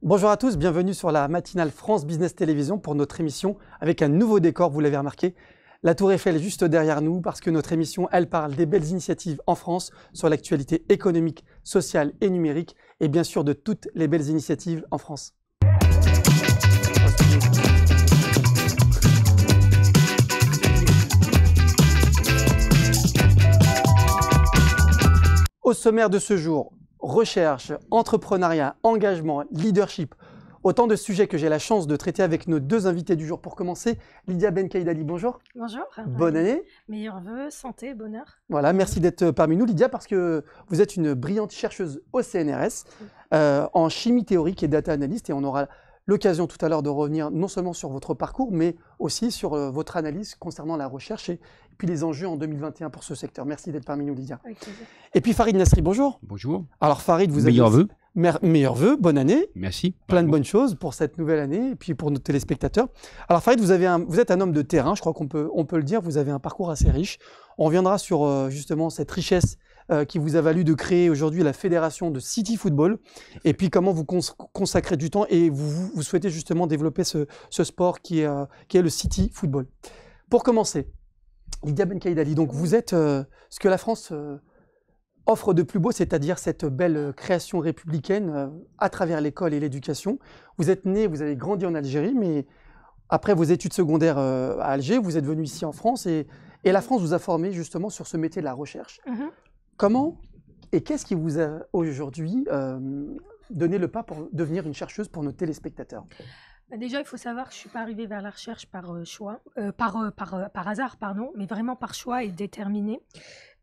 Bonjour à tous, bienvenue sur la matinale France Business Télévision pour notre émission avec un nouveau décor, vous l'avez remarqué. La Tour Eiffel est juste derrière nous parce que notre émission, elle parle des belles initiatives en France sur l'actualité économique, sociale et numérique et bien sûr de toutes les belles initiatives en France. Au sommaire de ce jour, recherche, entrepreneuriat, engagement, leadership, autant de sujets que j'ai la chance de traiter avec nos deux invités du jour. Pour commencer, Lydia Benkaïdali, bonjour. Bonjour. Bonne année. Meilleurs vœux, santé, bonheur. Voilà, merci d'être parmi nous, Lydia, parce que vous êtes une brillante chercheuse au CNRS en chimie théorique et data analyst, et on aura l'occasion tout à l'heure de revenir non seulement sur votre parcours, mais aussi sur votre analyse concernant la recherche et puis les enjeux en 2021 pour ce secteur. Merci d'être parmi nous, Lydia. Avec plaisir. Et puis Farid Nasri, bonjour. Bonjour. Alors Farid, vous Meilleurs avez... vœux. Meilleurs vœux, bonne année. Merci. Plein de bonnes choses pour cette nouvelle année et puis pour nos téléspectateurs. Alors Farid, vous êtes un homme de terrain, je crois qu'on peut le dire, vous avez un parcours assez riche. On reviendra sur justement cette richesse qui vous a valu de créer aujourd'hui la fédération de City Football et puis comment vous consacrez du temps et vous souhaitez justement développer ce sport qui est le City Football. Pour commencer, Lydia Benkaïdali, donc vous êtes ce que la France offre de plus beau, c'est-à-dire cette belle création républicaine à travers l'école et l'éducation. Vous êtes né, vous avez grandi en Algérie, mais après vos études secondaires à Alger, vous êtes venu ici en France et la France vous a formé justement sur ce métier de la recherche. Comment et qu'est-ce qui vous a aujourd'hui donné le pas pour devenir une chercheuse pour nos téléspectateurs? Déjà, il faut savoir que je ne suis pas arrivée vers la recherche par choix, par hasard, pardon, mais vraiment par choix et déterminée.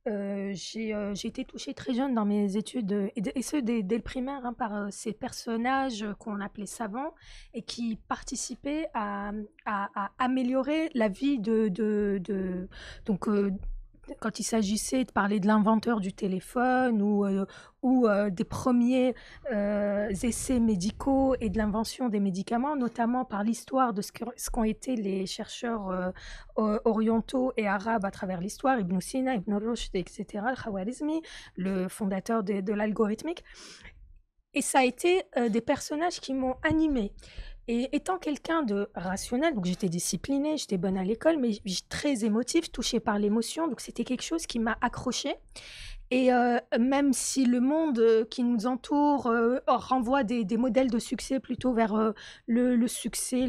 J'ai été touchée très jeune dans mes études, et ce dès le primaire, hein, par ces personnages qu'on appelait savants et qui participaient à améliorer la vie quand il s'agissait de parler de l'inventeur du téléphone ou des premiers essais médicaux et de l'invention des médicaments, notamment par l'histoire de ce qu'ont été les chercheurs orientaux et arabes à travers l'histoire, Ibn Sina, Ibn Rushd, etc., Al-Khwarizmi, le fondateur de l'algorithmique. Et ça a été des personnages qui m'ont animée. Et étant quelqu'un de rationnel, donc j'étais disciplinée, j'étais bonne à l'école, mais très émotive, touchée par l'émotion, donc c'était quelque chose qui m'a accrochée. Et même si le monde qui nous entoure renvoie des modèles de succès plutôt vers le succès,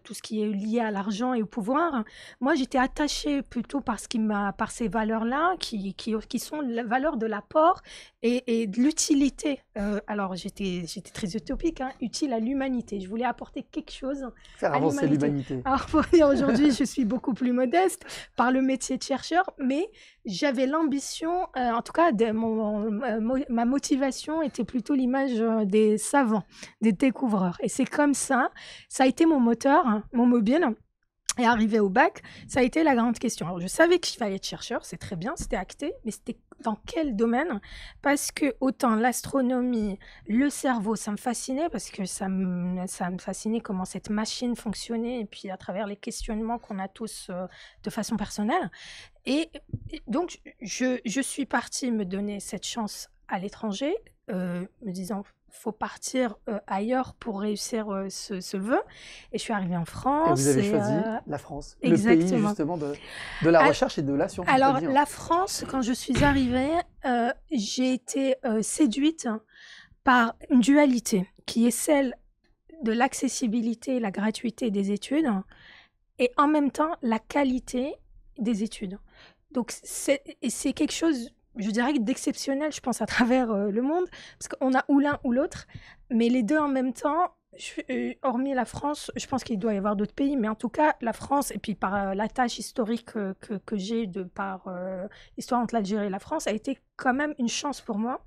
tout ce qui est lié à l'argent et au pouvoir, moi j'étais attachée plutôt par ces valeurs-là qui sont les valeurs de l'apport et de l'utilité. Alors j'étais très utopique, hein, utile à l'humanité. Je voulais apporter quelque chose Faire avancer l'humanité. Alors pour dire aujourd'hui, je suis beaucoup plus modeste par le métier de chercheur, mais j'avais l'ambition, en tout cas, ma motivation était plutôt l'image des savants, des découvreurs. Et c'est comme ça a été mon moteur, hein, mon mobile. Et arrivé au bac, ça a été la grande question. Alors, je savais qu'il fallait être chercheur, c'est très bien, c'était acté, mais c'était dans quel domaine? Parce que autant l'astronomie, le cerveau, ça me fascinait, parce que ça me fascinait comment cette machine fonctionnait, et puis à travers les questionnements qu'on a tous de façon personnelle. Et donc, je suis partie me donner cette chance à l'étranger, me disant... faut partir ailleurs pour réussir ce vœu. Et je suis arrivée en France. Et vous avez choisi la France, exactement. le pays justement de la recherche et de la science. Alors, la France, quand je suis arrivée, j'ai été séduite par une dualité qui est celle de l'accessibilité et la gratuité des études et en même temps la qualité des études. Donc, c'est quelque chose... je dirais d'exceptionnel, je pense, à travers le monde, parce qu'on a ou l'un ou l'autre, mais les deux en même temps, hormis la France, je pense qu'il doit y avoir d'autres pays, mais en tout cas, la France, et puis par la tâche historique que j'ai par l'histoire entre l'Algérie et la France, a été quand même une chance pour moi.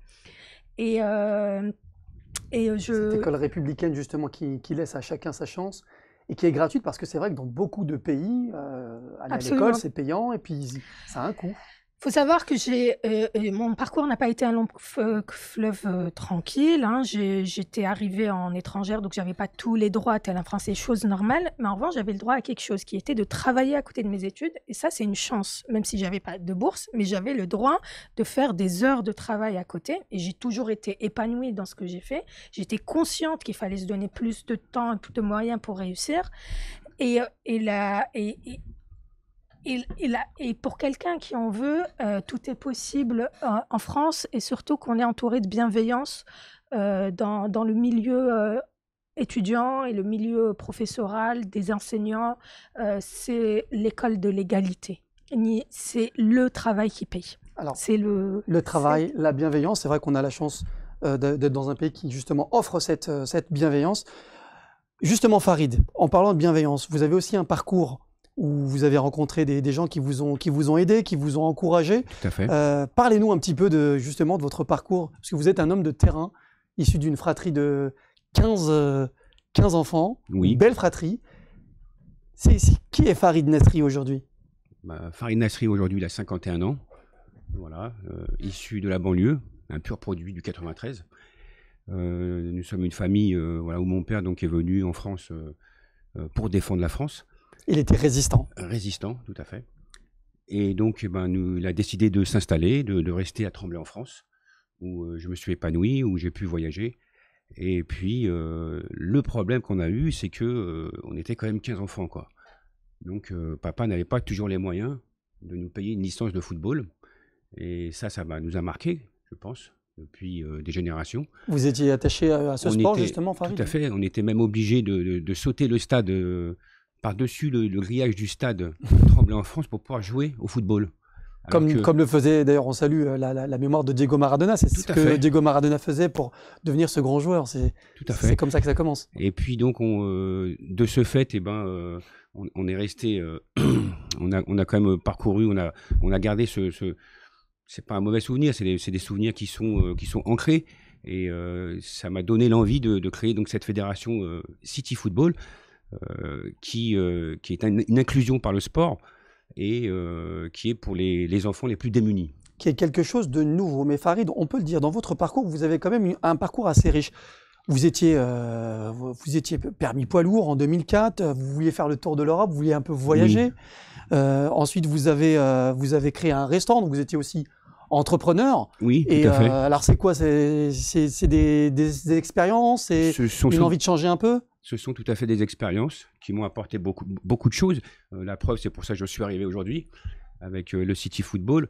Cette école républicaine, justement, qui laisse à chacun sa chance, et qui est gratuite, parce que c'est vrai que dans beaucoup de pays, aller à l'école, c'est payant, et puis ça a un coût. Faut savoir que mon parcours n'a pas été un long fleuve tranquille, hein. J'étais arrivée en étrangère, donc j'avais pas tous les droits tel un Français, chose normale. Mais en revanche, j'avais le droit à quelque chose qui était de travailler à côté de mes études. Et ça, c'est une chance, même si j'avais pas de bourse, mais j'avais le droit de faire des heures de travail à côté. Et j'ai toujours été épanouie dans ce que j'ai fait. J'étais consciente qu'il fallait se donner plus de temps et plus de moyens pour réussir. Et, et pour quelqu'un qui en veut, tout est possible en France, et surtout qu'on est entouré de bienveillance dans le milieu étudiant et le milieu professoral, des enseignants. C'est l'école de l'égalité. C'est le travail qui paye. Alors, c'est le travail, la bienveillance, c'est vrai qu'on a la chance d'être dans un pays qui justement offre cette bienveillance. Justement, Farid, en parlant de bienveillance, vous avez aussi un parcours où vous avez rencontré des gens qui vous ont aidé, qui vous ont encouragé. Tout à fait. Parlez-nous un petit peu justement de votre parcours, parce que vous êtes un homme de terrain, issu d'une fratrie de 15 enfants, Oui. Une belle fratrie. Qui est Farid Nasri aujourd'hui? Farid Nasri aujourd'hui, il a 51 ans, voilà, issu de la banlieue, un pur produit du 93. Nous sommes une famille voilà, où mon père donc, est venu en France pour défendre la France. Il était résistant. Résistant, tout à fait. Et donc, il a décidé de s'installer, de rester à Tremblay en France, où je me suis épanoui, où j'ai pu voyager. Et puis, le problème qu'on a eu, c'est que on était quand même 15 enfants, quoi. Donc, papa n'avait pas toujours les moyens de nous payer une licence de football. Et ça nous a marqué, je pense, depuis des générations. Vous étiez attaché à ce sport, justement, Farid? Tout à fait. On était même obligé de sauter le stade par-dessus le grillage du stade Tremblay en France pour pouvoir jouer au football. Comme le faisait, d'ailleurs, on salue la mémoire de Diego Maradona. C'est ce que Diego Maradona faisait pour devenir ce grand joueur. C'est comme ça que ça commence. Et puis, donc, de ce fait, on est resté... on a quand même parcouru, on a gardé c'est pas un mauvais souvenir, c'est des souvenirs qui sont ancrés. Et ça m'a donné l'envie de créer donc, cette fédération City Football, qui est une inclusion par le sport et qui est pour les enfants les plus démunis. Qui est quelque chose de nouveau. Mais Farid, on peut le dire, dans votre parcours, vous avez quand même un parcours assez riche. Vous étiez permis poids lourd en 2004, vous vouliez faire le tour de l'Europe, vous vouliez un peu voyager. Oui. Ensuite, vous avez créé un restaurant, donc vous étiez aussi entrepreneur. Oui, tout à fait. Alors, c'est quoi? C'est des expériences? C'est une envie de changer un peu? Ce sont tout à fait des expériences qui m'ont apporté beaucoup de choses. La preuve, c'est pour ça que je suis arrivé aujourd'hui avec le City Football,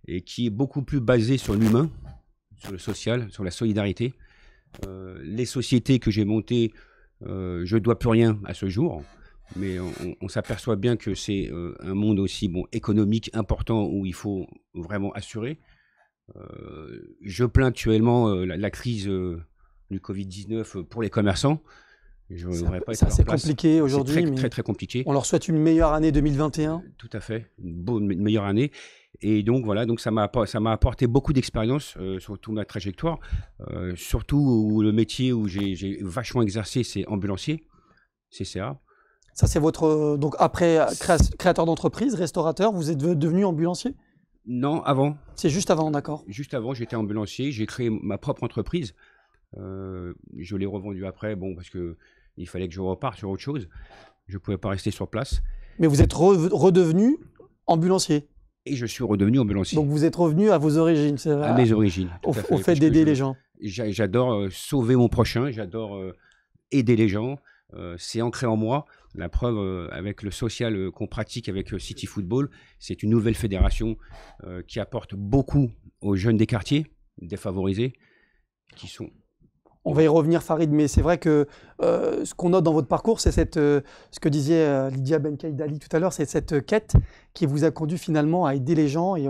et qui est beaucoup plus basé sur l'humain, sur le social, sur la solidarité. Les sociétés que j'ai montées, je ne dois plus rien à ce jour, mais on s'aperçoit bien que c'est un monde aussi économique important où il faut vraiment assurer. Je plains actuellement la crise du Covid-19 pour les commerçants. Ça c'est compliqué aujourd'hui. C'est très, très compliqué. On leur souhaite une meilleure année 2021. Tout à fait, une meilleure année. Et donc voilà, donc ça m'a apporté beaucoup d'expérience sur toute ma trajectoire. Surtout où le métier où j'ai vachement exercé, c'est ambulancier, CCA. Ça c'est votre... Donc après créateur d'entreprise, restaurateur, vous êtes devenu ambulancier? Non, avant. C'est juste avant, d'accord. Juste avant, j'étais ambulancier, j'ai créé ma propre entreprise. Je l'ai revendue après, parce que il fallait que je reparte sur autre chose. Je ne pouvais pas rester sur place. Mais vous êtes redevenu ambulancier? Et je suis redevenu ambulancier. Donc vous êtes revenu à vos origines, c'est vrai? À mes origines. Au fait d'aider les gens. J'adore sauver mon prochain, j'adore aider les gens. C'est ancré en moi. La preuve, avec le social qu'on pratique avec City Football, c'est une nouvelle fédération qui apporte beaucoup aux jeunes des quartiers, défavorisés, qui sont... On va y revenir, Farid, mais c'est vrai que ce qu'on note dans votre parcours, c'est ce que disait Lydia Benkaïdali tout à l'heure, c'est cette quête qui vous a conduit finalement à aider les gens et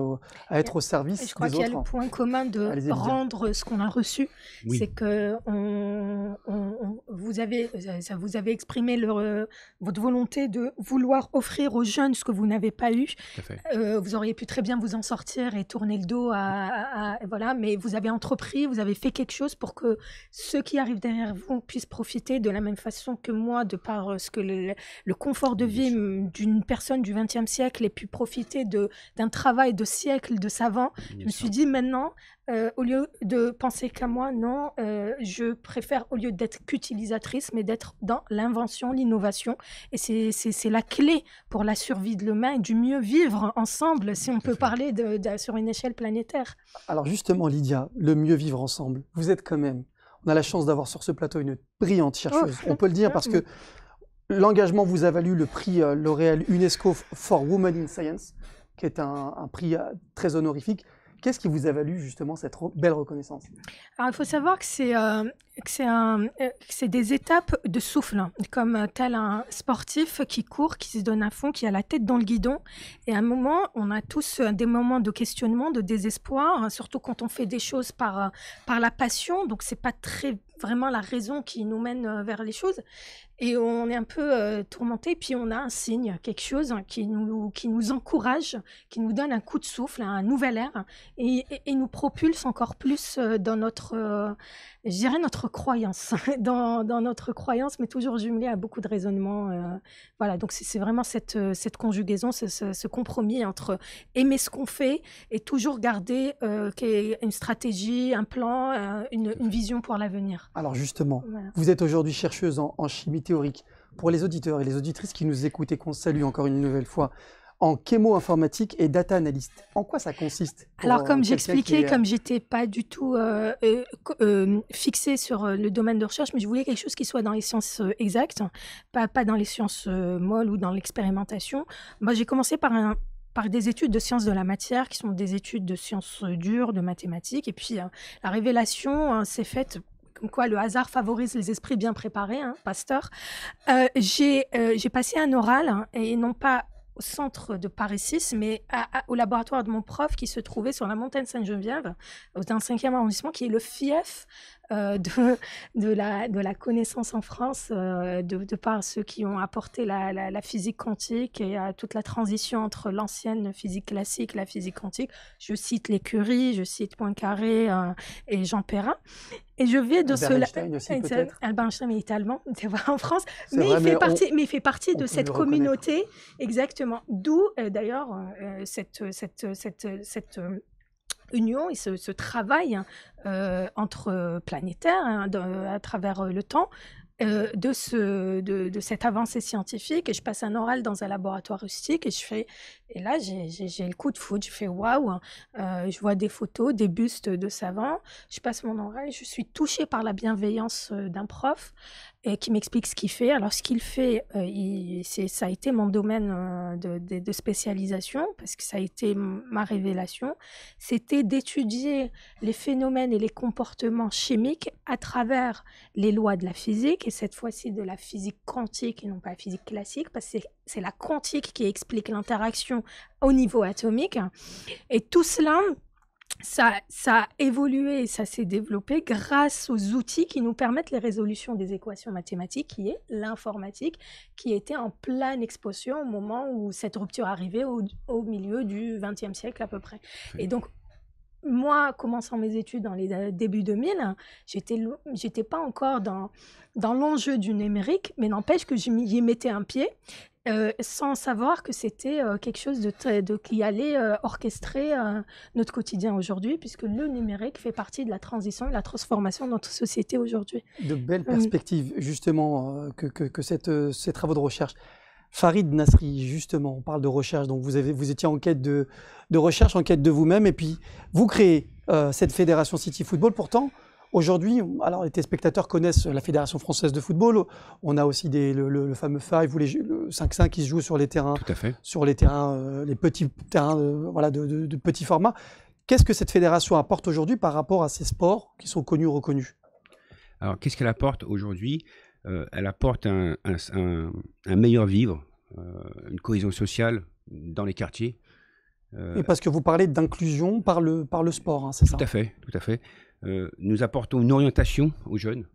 à être au service des autres. Je crois qu'il y a le point commun de rendre ce qu'on a reçu. Oui. C'est que vous avez exprimé votre volonté de vouloir offrir aux jeunes ce que vous n'avez pas eu. Tout à fait. Vous auriez pu très bien vous en sortir et tourner le dos voilà, mais vous avez entrepris, vous avez fait quelque chose pour que ceux qui arrivent derrière vous puissent profiter de la même façon que moi, de par ce que le confort de vie d'une personne du XXe siècle ait pu profiter d'un travail de siècles de savants. Je me suis dit maintenant, au lieu de penser qu'à moi, non, je préfère, au lieu d'être qu'utilisatrice, mais d'être dans l'invention, l'innovation. Et c'est la clé pour la survie de l'humain et du mieux vivre ensemble, si on peut parler sur une échelle planétaire. Alors justement, Lydia, le mieux vivre ensemble, vous êtes quand même, on a la chance d'avoir sur ce plateau une brillante chercheuse, on peut le dire, parce que l'engagement vous a valu le prix L'Oréal UNESCO for Women in Science, qui est un prix très honorifique. Qu'est-ce qui vous a valu justement cette belle reconnaissance? Alors, il faut savoir que c'est des étapes de souffle, comme tel un sportif qui court, qui se donne à fond, qui a la tête dans le guidon. Et à un moment, on a tous des moments de questionnement, de désespoir, surtout quand on fait des choses par la passion. Donc, c'est pas vraiment la raison qui nous mène vers les choses. Et on est un peu tourmenté, puis on a un signe, quelque chose qui nous encourage, qui nous donne un coup de souffle, un nouvel air, et nous propulse encore plus dans notre croyance, dans notre croyance, mais toujours jumelée à beaucoup de raisonnements. Voilà, donc c'est vraiment cette conjugaison, ce compromis entre aimer ce qu'on fait et toujours garder une stratégie, un plan, une vision pour l'avenir. Alors justement, voilà. Vous êtes aujourd'hui chercheuse en chimie théorique. Pour les auditeurs et les auditrices qui nous écoutent et qu'on salue encore une nouvelle fois, en chémo-informatique et data analyst. En quoi ça consiste? Alors, comme j'expliquais, comme j'étais pas du tout fixée sur le domaine de recherche, mais je voulais quelque chose qui soit dans les sciences exactes, pas dans les sciences molles ou dans l'expérimentation. Moi, j'ai commencé par des études de sciences de la matière, qui sont des études de sciences dures, de mathématiques. Et puis, la révélation s'est faite comme quoi le hasard favorise les esprits bien préparés, hein, Pasteur. J'ai passé un oral, et non pas au centre de Paris 6, mais au laboratoire de mon prof qui se trouvait sur la montagne Sainte-Geneviève, dans le 5e arrondissement, qui est le fief de la connaissance en France, de par ceux qui ont apporté la physique quantique et toute la transition entre l'ancienne physique classique et la physique quantique. Je cite les Curie, je cite Poincaré et Jean Perrin. Et je vais de Albert Einstein aussi, peut-être. Albert Einstein est allemand, c'est vrai, en France, mais il fait partie de cette communauté, exactement. D'où d'ailleurs cette union et ce travail entre planétaires à travers le temps. De cette avancée scientifique, et je passe un oral dans un laboratoire rustique et là j'ai le coup de foudre, je fais waouh, je vois des photos, des bustes de savants, je passe mon oral, je suis touchée par la bienveillance d'un prof et qui m'explique ce qu'il fait. Alors ce qu'il fait, ça a été mon domaine de spécialisation, parce que ça a été ma révélation, c'était d'étudier les phénomènes et les comportements chimiques à travers les lois de la physique, et cette fois-ci de la physique quantique et non pas la physique classique, parce que c'est la quantique qui explique l'interaction au niveau atomique. Et tout cela, ça a évolué et ça s'est développé grâce aux outils qui nous permettent les résolutions des équations mathématiques, qui est l'informatique, qui était en pleine explosion au moment où cette rupture arrivait au milieu du XXe siècle à peu près. Et donc, moi, commençant mes études dans les débuts 2000, j'étais pas encore dans l'enjeu du numérique, mais n'empêche que j'y mettais un pied, sans savoir que c'était quelque chose qui allait orchestrer notre quotidien aujourd'hui, puisque le numérique fait partie de la transition et de la transformation de notre société aujourd'hui. De belles perspectives, justement, que ces travaux de recherche. Farid Nasri, justement, on parle de recherche, donc vous étiez en quête de recherche, en quête de vous-même, et puis vous créez cette fédération City Football. Pourtant, aujourd'hui, alors les téléspectateurs connaissent la Fédération française de football, on a aussi le fameux 5 ou le 5-5 qui se joue sur les terrains, tout à fait. Sur les terrains, les petits terrains de petit format. Qu'est-ce que cette fédération apporte aujourd'hui par rapport à ces sports qui sont connus ou reconnus? Alors, qu'est-ce qu'elle apporte aujourd'hui? Elle apporte un meilleur vivre, une cohésion sociale dans les quartiers. Et parce que vous parlez d'inclusion par le sport, hein, c'est ça? Tout à fait, tout à fait. Nous apportons une orientation aux jeunes,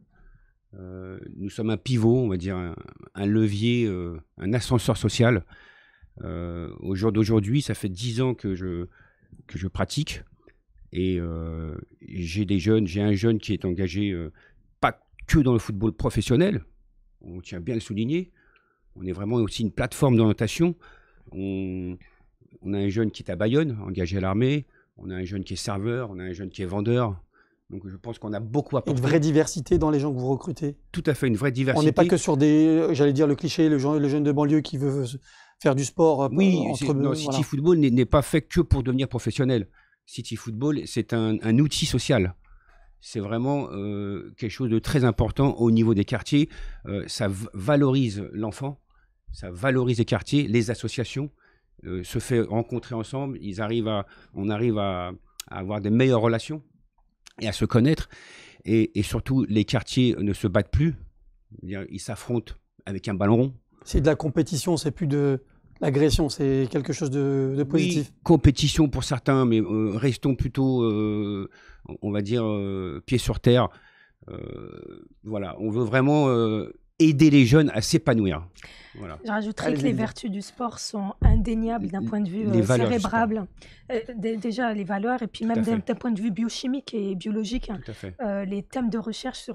nous sommes un pivot, on va dire un levier, un ascenseur social. Au jour d'aujourd'hui, ça fait 10 ans que je pratique. Et j'ai un jeune qui est engagé, pas que dans le football professionnel, on tient bien à le souligner, on est vraiment aussi une plateforme d'orientation. On a un jeune qui est à Bayonne, engagé à l'armée, on a un jeune qui est serveur, on a un jeune qui est vendeur. Donc je pense qu'on a beaucoup apporté. Une vraie diversité dans les gens que vous recrutez. Tout à fait, une vraie diversité. On n'est pas que sur j'allais dire le cliché, le jeune de banlieue qui veut faire du sport. Oui, City Football n'est pas fait que pour devenir professionnel. City Football, c'est un outil social. C'est vraiment quelque chose de très important au niveau des quartiers. Ça valorise l'enfant, ça valorise les quartiers, les associations se fait rencontrer ensemble. On arrive à avoir des meilleures relations et à se connaître. Et surtout, les quartiers ne se battent plus. Ils s'affrontent avec un ballon rond. C'est de la compétition, c'est plus de l'agression, c'est quelque chose de positif. Oui, compétition pour certains, mais restons plutôt, on va dire, pieds sur terre. Voilà, on veut vraiment aider les jeunes à s'épanouir. Voilà. Je rajouterais que les vertus du sport sont indéniables d'un point de vue cérébral. Déjà, les valeurs, et puis même d'un point de vue biochimique et biologique. Tout à fait. Les thèmes de recherche,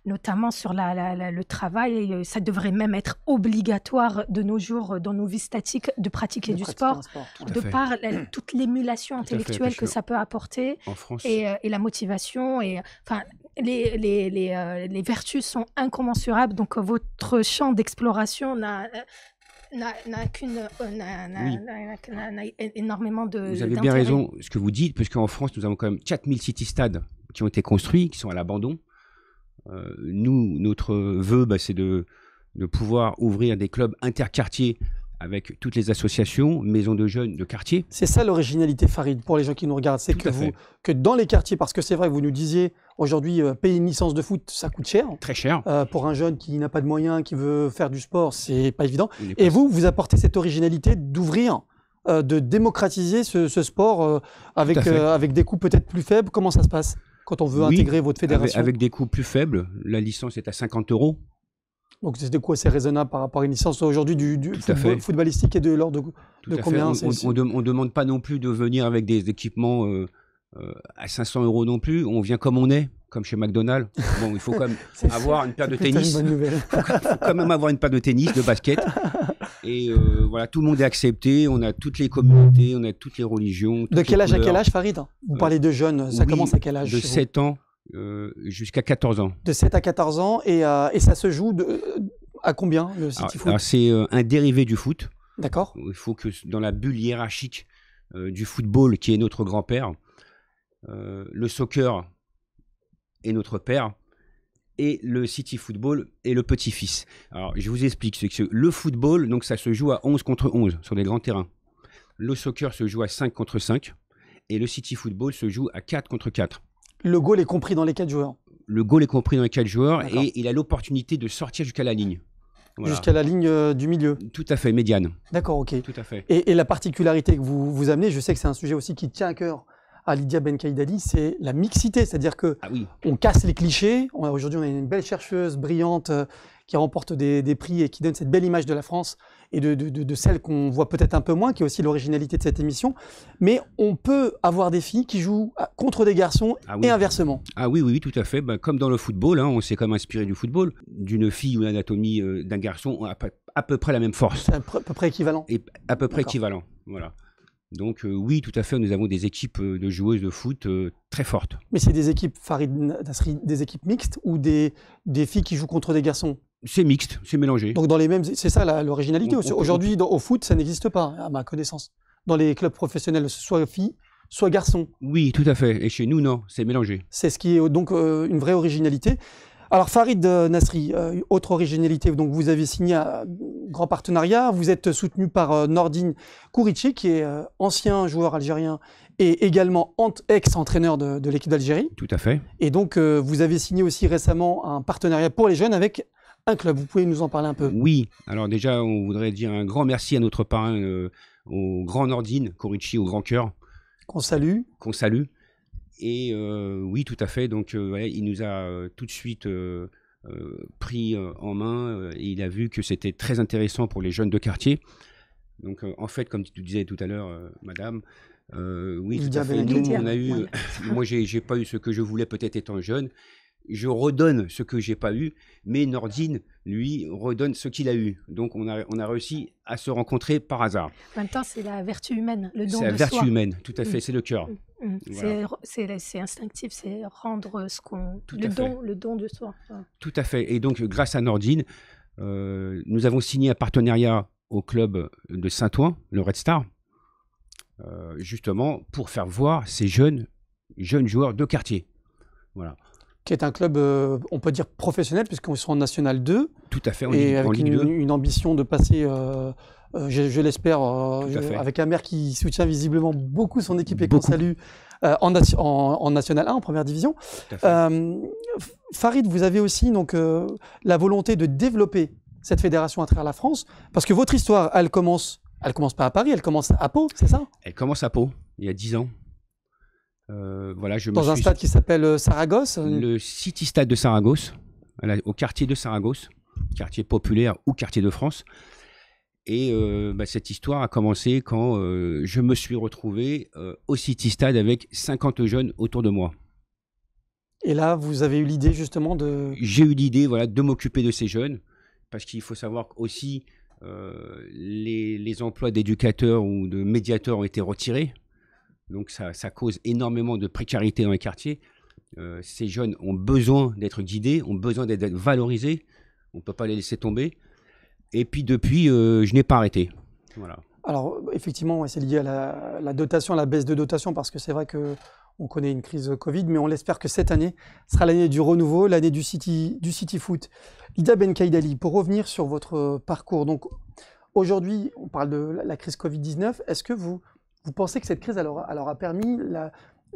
notamment sur le travail, ça devrait même être obligatoire de nos jours dans nos vies statiques de pratiquer du sport, de par toute l'émulation intellectuelle que ça peut apporter en France. Et la motivation. Les vertus sont incommensurables, donc votre champ d'exploration n'a énormément de. Vous avez bien raison, ce que vous dites, parce qu'en France, nous avons quand même 4000 city-stades qui ont été construits, qui sont à l'abandon. Nous, notre vœu, c'est de pouvoir ouvrir des clubs interquartiers avec toutes les associations, maisons de jeunes de quartier. C'est ça l'originalité, Farid, pour les gens qui nous regardent. C'est que dans les quartiers, parce que c'est vrai, vous nous disiez, aujourd'hui, payer une licence de foot, ça coûte cher. Très cher. Pour un jeune qui n'a pas de moyens, qui veut faire du sport, c'est pas évident. Et vous apportez cette originalité d'ouvrir, de démocratiser ce sport avec des coûts peut-être plus faibles. Comment ça se passe quand on veut intégrer votre fédération? Avec des coûts plus faibles. La licence est à 50 €. Donc c'est de quoi c'est raisonnable par rapport à une licence aujourd'hui du footballistique et de l'ordre de combien? On ne demande pas non plus de venir avec des équipements à 500 € non plus. On vient comme on est, comme chez McDonald's. Bon, il faut quand même avoir une paire de tennis. Il faut quand même avoir une paire de tennis, de basket. Et voilà, tout le monde est accepté. On a toutes les communautés, on a toutes les religions. De quel âge à quel âge, Farid? Vous parlez de jeunes, ça commence à quel âge? De 7 ans. Jusqu'à 14 ans. De 7 à 14 ans, et ça se joue à combien, le City Foot? C'est un dérivé du foot. D'accord. Il faut que dans la bulle hiérarchique du football, qui est notre grand-père, le soccer est notre père, et le City Football est le petit-fils. Alors, je vous explique. C'est que le football, donc, ça se joue à 11 contre 11 sur des grands terrains. Le soccer se joue à 5 contre 5, et le City Football se joue à 4 contre 4. Le goal est compris dans les 4 joueurs. Le goal est compris dans les 4 joueurs et il a l'opportunité de sortir jusqu'à la ligne. Voilà. Jusqu'à la ligne du milieu. Tout à fait, médiane. D'accord, ok. Tout à fait. Et la particularité que vous amenez, je sais que c'est un sujet aussi qui tient à cœur à Lydia Benkaïdali, c'est la mixité. C'est-à-dire qu'on casse les clichés. Aujourd'hui, on a une belle chercheuse brillante qui remporte des prix et qui donne cette belle image de la France et de celle qu'on voit peut-être un peu moins, qui est aussi l'originalité de cette émission. Mais on peut avoir des filles qui jouent contre des garçons et inversement. Ah oui, tout à fait. Comme dans le football, on s'est quand même inspiré du football. D'une fille ou l'anatomie d'un garçon, on a à peu près la même force. C'est à peu près équivalent. Et à peu près équivalent, voilà. Donc oui, tout à fait, nous avons des équipes de joueuses de foot très fortes. Mais c'est des équipes, Farid Nasri, des équipes mixtes ou des filles qui jouent contre des garçons? C'est mixte, c'est mélangé. Donc dans les mêmes, c'est ça l'originalité. Aujourd'hui, au foot, ça n'existe pas, à ma connaissance. Dans les clubs professionnels, soit filles, soit garçons. Oui, tout à fait. Et chez nous, non, c'est mélangé. C'est ce qui est donc une vraie originalité. Alors Farid Nasri, autre originalité, donc vous avez signé un grand partenariat, vous êtes soutenu par Nordin Kourici, qui est ancien joueur algérien et également ex-entraîneur de l'équipe d'Algérie. Tout à fait. Et donc vous avez signé aussi récemment un partenariat pour les jeunes avec un club. Vous pouvez nous en parler un peu? Oui, alors déjà on voudrait dire un grand merci à notre parrain, au grand Nordin Kourici, au grand cœur. Qu'on salue. Qu'on salue. Et oui, tout à fait. Donc, il nous a tout de suite pris en main et il a vu que c'était très intéressant pour les jeunes de quartier. Donc, en fait, comme tu disais tout à l'heure, madame, oui, tout à fait. Nous, on a eu, moi, j'ai pas eu ce que je voulais peut-être étant jeune. Je redonne ce que j'ai pas eu, mais Nordine, lui, redonne ce qu'il a eu. Donc, on a réussi à se rencontrer par hasard. En même temps, c'est la vertu humaine, le don de soi. C'est la vertu humaine, tout à fait, c'est le cœur. Voilà. C'est instinctif, c'est rendre le don de soi. Voilà. Tout à fait. Et donc, grâce à Nordine, nous avons signé un partenariat au club de Saint-Ouen, le Red Star, justement pour faire voir ces jeunes joueurs de quartier. Voilà. Qui est un club, on peut dire professionnel, puisqu'ils sont en National 2. Tout à fait, et avec Ligue 2. Une ambition de passer, je l'espère, avec un maire qui soutient visiblement beaucoup son équipe et qu'on salue en National 1, en première division. Farid, vous avez aussi donc, la volonté de développer cette fédération à travers la France, parce que votre histoire, elle commence pas à Paris, elle commence à Pau, c'est ça? Elle commence à Pau, il y a 10 ans. Voilà, dans un stade qui s'appelle Saragosse. Le City Stade de Saragosse, au quartier de Saragosse, quartier populaire ou quartier de France. Et cette histoire a commencé quand je me suis retrouvé au City Stade avec 50 jeunes autour de moi. Et là, vous avez eu l'idée justement de... J'ai eu l'idée, voilà, de m'occuper de ces jeunes, parce qu'il faut savoir aussi les emplois d'éducateurs ou de médiateurs ont été retirés. Donc ça cause énormément de précarité dans les quartiers. Ces jeunes ont besoin d'être guidés, ont besoin d'être valorisés. On ne peut pas les laisser tomber. Et puis depuis, je n'ai pas arrêté. Voilà. Alors effectivement, c'est lié à la dotation, à la baisse de dotation, parce que c'est vrai qu'on connaît une crise Covid, mais on l'espère que cette année sera l'année du renouveau, l'année du City Foot. Lida Benkaïdali, pour revenir sur votre parcours, donc aujourd'hui, on parle de la crise Covid-19. Est-ce que vous pensez que cette crise elle leur a permis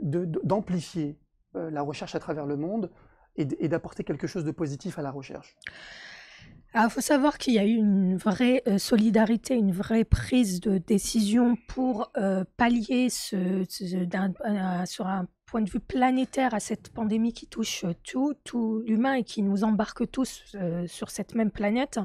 d'amplifier la recherche à travers le monde et d'apporter quelque chose de positif à la recherche? Il faut savoir qu'il y a eu une vraie solidarité, une vraie prise de décision pour pallier sur un point de vue planétaire à cette pandémie qui touche tout l'humain et qui nous embarque tous sur cette même planète.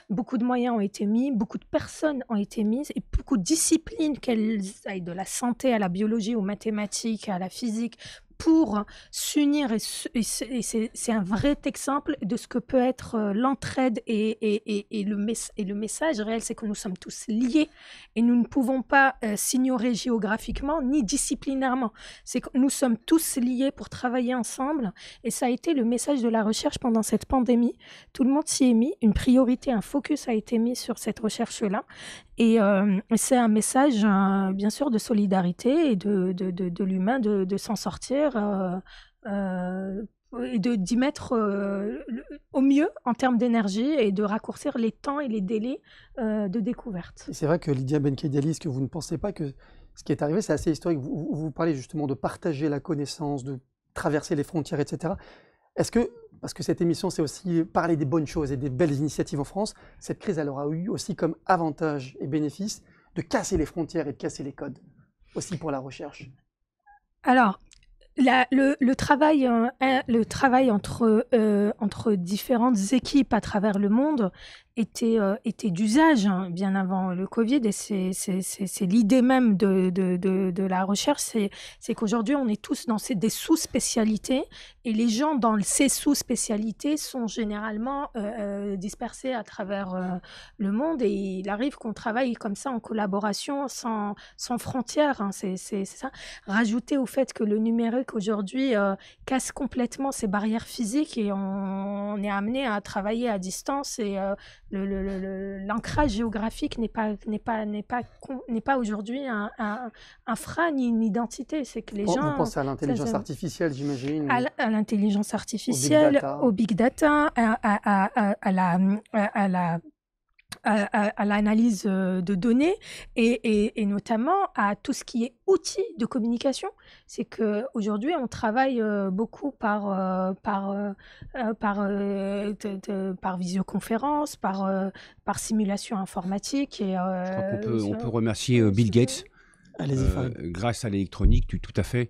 Beaucoup de moyens ont été mis, beaucoup de personnes ont été mises et beaucoup de disciplines, qu'elles aillent de la santé à la biologie, aux mathématiques, à la physique, pour s'unir et c'est un vrai exemple de ce que peut être l'entraide et le message réel, c'est que nous sommes tous liés et nous ne pouvons pas s'ignorer géographiquement ni disciplinairement. C'est que nous sommes tous liés pour travailler ensemble et ça a été le message de la recherche pendant cette pandémie. Tout le monde s'y est mis, une priorité, un focus a été mis sur cette recherche-là. Et c'est un message, bien sûr, de solidarité et de l'humain de s'en sortir et d'y mettre au mieux en termes d'énergie et de raccourcir les temps et les délais de découverte. C'est vrai que Lydia Benkaïdali, est-ce que vous ne pensez pas que ce qui est arrivé, c'est assez historique? Vous parlez justement de partager la connaissance, de traverser les frontières, etc. Est-ce que, parce que cette émission, c'est aussi parler des bonnes choses et des belles initiatives en France, cette crise, elle aura eu aussi comme avantage et bénéfice de casser les frontières et de casser les codes, aussi pour la recherche? Alors, le travail entre différentes équipes à travers le monde était d'usage bien avant le Covid, et c'est l'idée même de la recherche, c'est qu'aujourd'hui on est tous dans des sous-spécialités et les gens dans ces sous-spécialités sont généralement dispersés à travers le monde, et il arrive qu'on travaille comme ça en collaboration sans frontières, hein, c'est ça. Rajouter au fait que le numérique aujourd'hui casse complètement ces barrières physiques et on est amené à travailler à distance, et l'ancrage géographique n'est pas aujourd'hui un frein ni une identité. C'est que les gens... Vous pensez à l'intelligence artificielle, j'imagine? À l'intelligence artificielle, au big data, à l'analyse de données et notamment à tout ce qui est outils de communication. C'est qu'aujourd'hui, on travaille beaucoup par visioconférence, par simulation informatique. Et, je crois qu'on peut remercier Bill Gates. Grâce à l'électronique, tout à fait.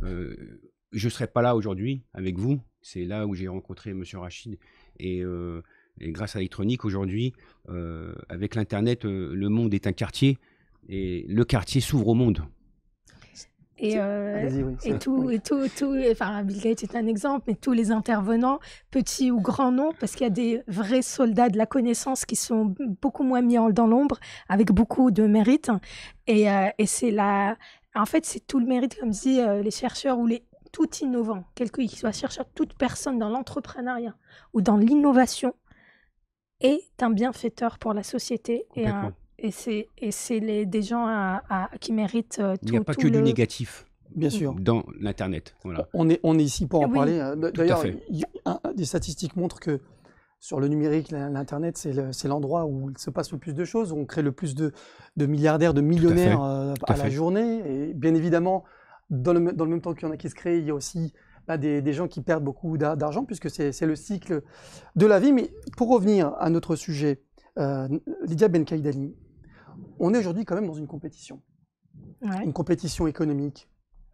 Je ne serais pas là aujourd'hui avec vous. C'est là où j'ai rencontré M. Rachid Et grâce à l'électronique, aujourd'hui, avec l'Internet, le monde est un quartier et le quartier s'ouvre au monde. Et, enfin, Bill Gates est un exemple, mais tous les intervenants, petits ou grands noms, parce qu'il y a des vrais soldats de la connaissance qui sont beaucoup moins mis dans l'ombre, avec beaucoup de mérite. Et c'est en fait, c'est tout le mérite, comme dit les chercheurs ou tout innovant, quel qu'il soit chercheur, toute personne dans l'entrepreneuriat ou dans l'innovation est un bienfaiteur pour la société et c'est des gens qui méritent tout. Il n'y a pas que du négatif. Bien sûr. Dans l'Internet. Voilà. On est ici pour en parler. D'ailleurs, des statistiques montrent que sur le numérique, l'Internet, c'est l'endroit où il se passe le plus de choses, où on crée le plus de milliardaires, de millionnaires à la journée. Et bien évidemment, dans le même temps qu'il y en a qui se créent, il y a aussi des gens qui perdent beaucoup d'argent, puisque c'est le cycle de la vie. Mais pour revenir à notre sujet, Lydia Benkaïdali, on est aujourd'hui quand même dans une compétition. Ouais. Une compétition économique.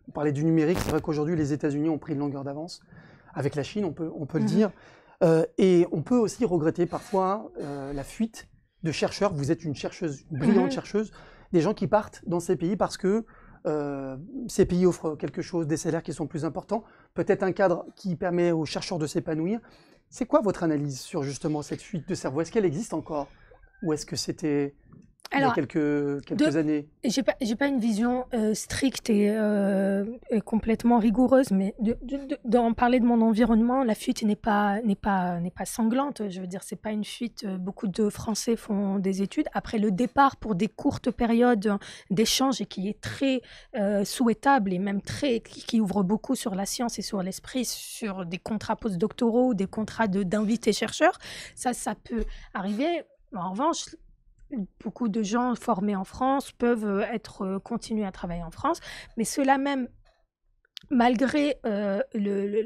On parlait du numérique, c'est vrai qu'aujourd'hui les États-Unis ont pris une longueur d'avance avec la Chine, on peut le dire. Et on peut aussi regretter parfois la fuite de chercheurs. Vous êtes une chercheuse, une brillante chercheuse, des gens qui partent dans ces pays parce que ces pays offrent quelque chose, des salaires qui sont plus importants, peut-être un cadre qui permet aux chercheurs de s'épanouir. C'est quoi votre analyse sur justement cette fuite de cerveau? Est-ce qu'elle existe encore? Ou est-ce que c'était il y a quelques années? J'ai pas une vision stricte et complètement rigoureuse, mais d'en parler de mon environnement, la fuite n'est pas sanglante. Je veux dire, c'est pas une fuite. Beaucoup de Français font des études. Après le départ pour des courtes périodes d'échange et qui est très souhaitable et même qui ouvre beaucoup sur la science et sur l'esprit, sur des contrats postdoctoraux, des contrats d'invités chercheurs, ça peut arriver. En revanche, beaucoup de gens formés en France peuvent continuer à travailler en France, mais cela même, malgré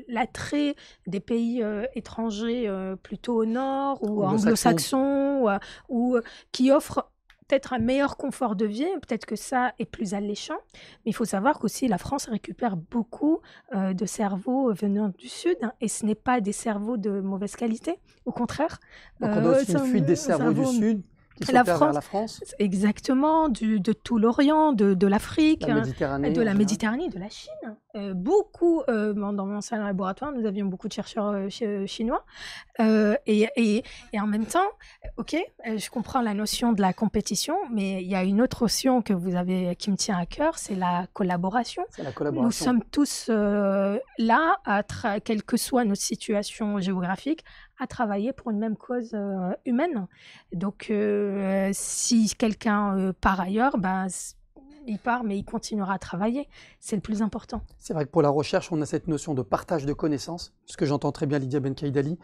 l'attrait des pays étrangers plutôt au nord ou anglo-saxons, ou qui offrent peut-être un meilleur confort de vie, peut-être que ça est plus alléchant, mais il faut savoir qu'aussi la France récupère beaucoup de cerveaux venant du Sud, et ce n'est pas des cerveaux de mauvaise qualité, au contraire. Donc on a aussi une fuite des cerveaux du Sud vers la France. Exactement, de tout l'Orient, de l'Afrique, de la Méditerranée, de la Chine. Beaucoup, dans mon salon laboratoire, nous avions beaucoup de chercheurs chinois. Et en même temps, je comprends la notion de la compétition, mais il y a une autre notion qui me tient à cœur, c'est la collaboration. Nous sommes tous là, quelle que soit notre situation géographique, à travailler pour une même cause humaine. Donc, si quelqu'un part ailleurs, il part, mais il continuera à travailler. C'est le plus important. C'est vrai que pour la recherche, on a cette notion de partage de connaissances, ce que j'entends très bien Lydia Benkaïdali,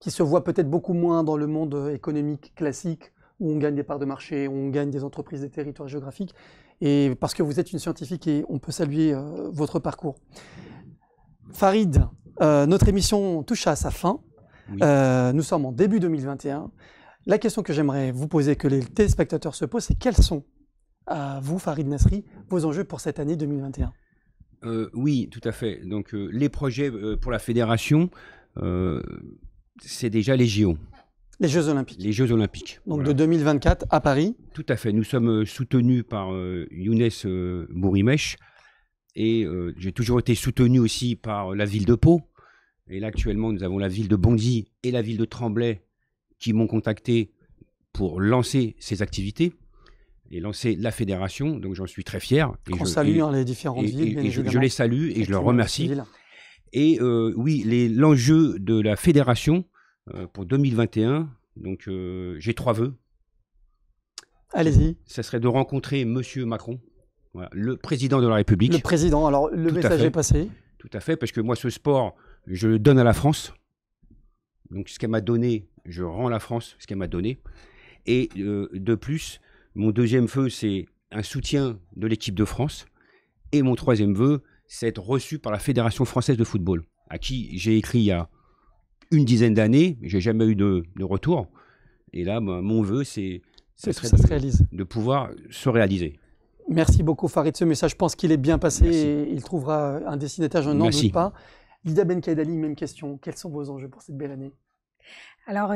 qui se voit peut-être beaucoup moins dans le monde économique classique, où on gagne des parts de marché, où on gagne des entreprises, des territoires géographiques, et parce que vous êtes une scientifique et on peut saluer votre parcours. Farid, notre émission touche à sa fin. Oui. Nous sommes en début 2021. La question que j'aimerais vous poser, que les téléspectateurs se posent, c'est quels sont, vous, Farid Nasri, vos enjeux pour cette année 2021 ? Oui, tout à fait. Donc, les projets pour la fédération, c'est déjà les JO. Les Jeux Olympiques. Les Jeux Olympiques. Donc, voilà. De 2024 à Paris. Tout à fait. Nous sommes soutenus par Younes Bourimesh et j'ai toujours été soutenu aussi par la ville de Pau. Et là, actuellement, nous avons la ville de Bondy et la ville de Tremblay qui m'ont contacté pour lancer ces activités et lancer la fédération. Donc, j'en suis très fier. On salue les différentes villes. Et je les salue et je leur remercie. Et oui, l'enjeu de la fédération pour 2021, donc j'ai 3 vœux. Allez-y. Ça serait de rencontrer Monsieur Macron, voilà, le président de la République. Le président, alors le message est passé. Tout à fait, parce que moi, ce sport, je le donne à la France. Donc, ce qu'elle m'a donné, je rends à la France ce qu'elle m'a donné. Et de plus, mon deuxième vœu, c'est un soutien de l'équipe de France. Et mon troisième vœu, c'est être reçu par la Fédération française de football, à qui j'ai écrit il y a une dizaine d'années, mais je n'ai jamais eu de retour. Et là, mon vœu, c'est de pouvoir se réaliser. Merci beaucoup, Farid. Ce message, je pense qu'il est bien passé. Et il trouvera un destinataire, je n'en doute pas. Lydia Benkaïdali, même question. Quels sont vos enjeux pour cette belle année ? Alors,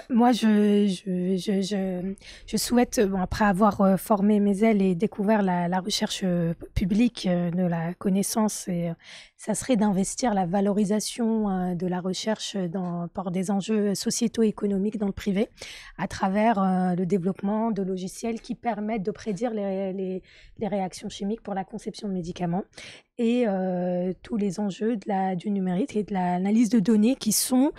moi, je souhaite, bon, après avoir formé mes ailes et découvert la recherche publique de la connaissance, ça serait d'investir la valorisation de la recherche pour des enjeux sociétaux et économiques dans le privé, à travers le développement de logiciels qui permettent de prédire les réactions chimiques pour la conception de médicaments et tous les enjeux du numérique et de l'analyse de données qui sont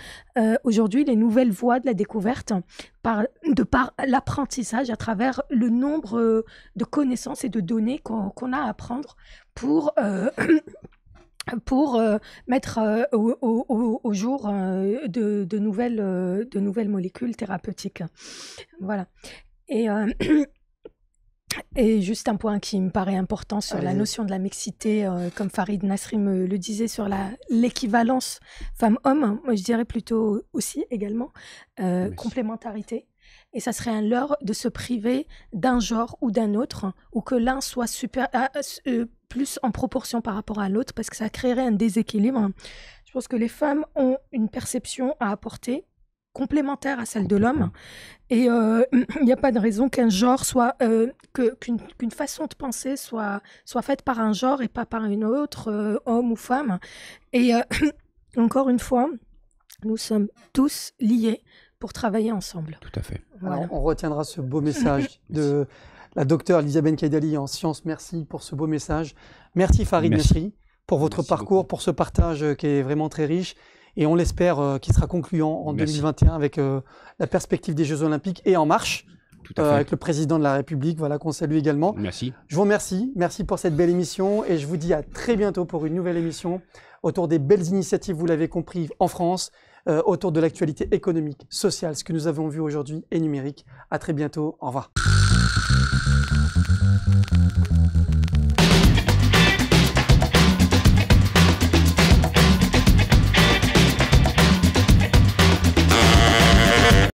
aujourd'hui les nouvelles voies de la découverte par l'apprentissage à travers le nombre de connaissances et de données qu'on a à apprendre pour mettre au jour de nouvelles molécules thérapeutiques. Voilà. Et juste un point qui me paraît important sur la notion de la mixité, comme Farid Nasri me le disait, sur l'équivalence femme-homme, moi je dirais plutôt aussi également complémentarité. Et ça serait un leurre de se priver d'un genre ou d'un autre, ou que l'un soit plus en proportion par rapport à l'autre, parce que ça créerait un déséquilibre. Je pense que les femmes ont une perception à apporter complémentaire à celle de l'homme. Et il n'y a pas de raison qu'un genre soit, qu'une façon de penser soit faite par un genre et pas par une autre, homme ou femme. Et encore une fois, nous sommes tous liés pour travailler ensemble. Tout à fait. Voilà. Alors, on retiendra ce beau message de la docteure Lisa Benkaïdali en sciences. Merci pour ce beau message. Merci Farid Nasri pour votre parcours, pour ce partage qui est vraiment très riche. Et on l'espère qu'il sera concluant en 2021 avec la perspective des Jeux Olympiques et En Marche, avec le président de la République, voilà, qu'on salue également. Merci. Je vous remercie. Merci pour cette belle émission et je vous dis à très bientôt pour une nouvelle émission autour des belles initiatives, vous l'avez compris, en France, autour de l'actualité économique, sociale, ce que nous avons vu aujourd'hui et numérique. À très bientôt. Au revoir.